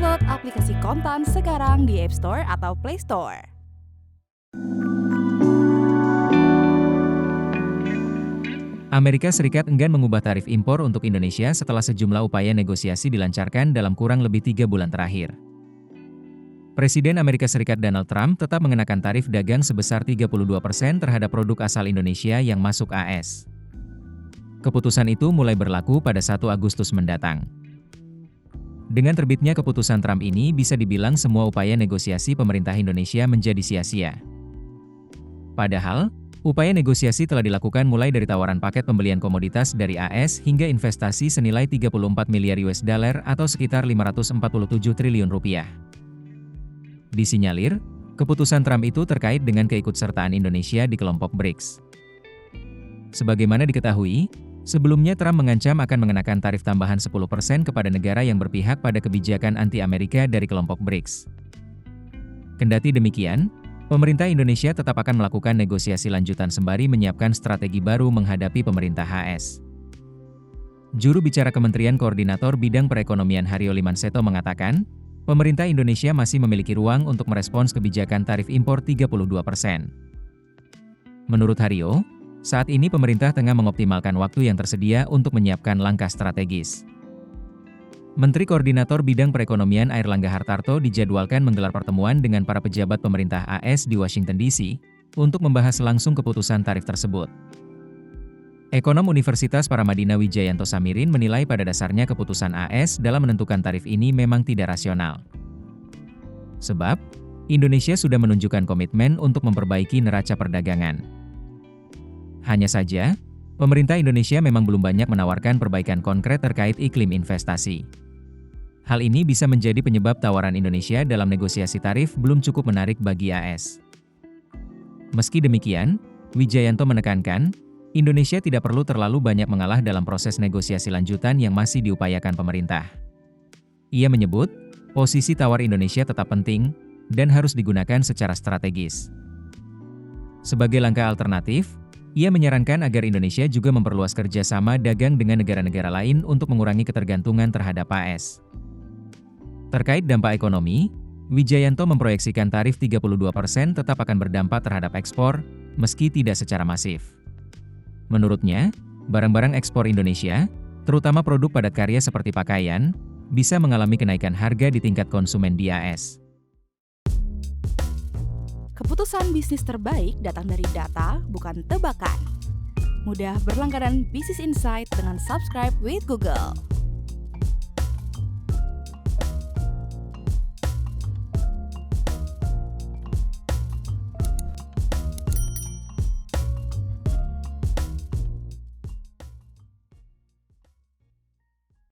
Download aplikasi Kontan sekarang di App Store atau Play Store. Amerika Serikat enggan mengubah tarif impor untuk Indonesia setelah sejumlah upaya negosiasi dilancarkan dalam kurang lebih 3 bulan terakhir. Presiden Amerika Serikat Donald Trump tetap mengenakan tarif dagang sebesar 32% terhadap produk asal Indonesia yang masuk AS. Keputusan itu mulai berlaku pada 1 Agustus mendatang. Dengan terbitnya keputusan Trump ini bisa dibilang semua upaya negosiasi pemerintah Indonesia menjadi sia-sia. Padahal, upaya negosiasi telah dilakukan mulai dari tawaran paket pembelian komoditas dari AS hingga investasi senilai 34 miliar US dollar atau sekitar 547 triliun rupiah. Disinyalir, keputusan Trump itu terkait dengan keikutsertaan Indonesia di kelompok BRICS. Sebagaimana diketahui, sebelumnya Trump mengancam akan mengenakan tarif tambahan 10% kepada negara yang berpihak pada kebijakan anti-Amerika dari kelompok BRICS. Kendati demikian, pemerintah Indonesia tetap akan melakukan negosiasi lanjutan sembari menyiapkan strategi baru menghadapi pemerintah AS. Juru bicara Kementerian Koordinator Bidang Perekonomian Haryo Limanseto mengatakan, pemerintah Indonesia masih memiliki ruang untuk merespons kebijakan tarif impor 32%. Menurut Haryo, saat ini pemerintah tengah mengoptimalkan waktu yang tersedia untuk menyiapkan langkah strategis. Menteri Koordinator Bidang Perekonomian Airlangga Hartarto dijadwalkan menggelar pertemuan dengan para pejabat pemerintah AS di Washington DC untuk membahas langsung keputusan tarif tersebut. Ekonom Universitas Paramadina Wijayanto Samirin menilai pada dasarnya keputusan AS dalam menentukan tarif ini memang tidak rasional. Sebab, Indonesia sudah menunjukkan komitmen untuk memperbaiki neraca perdagangan. Hanya saja, pemerintah Indonesia memang belum banyak menawarkan perbaikan konkret terkait iklim investasi. Hal ini bisa menjadi penyebab tawaran Indonesia dalam negosiasi tarif belum cukup menarik bagi AS. Meski demikian, Wijayanto menekankan, Indonesia tidak perlu terlalu banyak mengalah dalam proses negosiasi lanjutan yang masih diupayakan pemerintah. Ia menyebut, posisi tawar Indonesia tetap penting, dan harus digunakan secara strategis. Sebagai langkah alternatif, ia menyarankan agar Indonesia juga memperluas kerjasama dagang dengan negara-negara lain untuk mengurangi ketergantungan terhadap AS. Terkait dampak ekonomi, Wijayanto memproyeksikan tarif 32% tetap akan berdampak terhadap ekspor, meski tidak secara masif. Menurutnya, barang-barang ekspor Indonesia, terutama produk padat karya seperti pakaian, bisa mengalami kenaikan harga di tingkat konsumen di AS. Keputusan bisnis terbaik datang dari data, bukan tebakan. Mudah berlangganan Business Insight dengan subscribe with Google.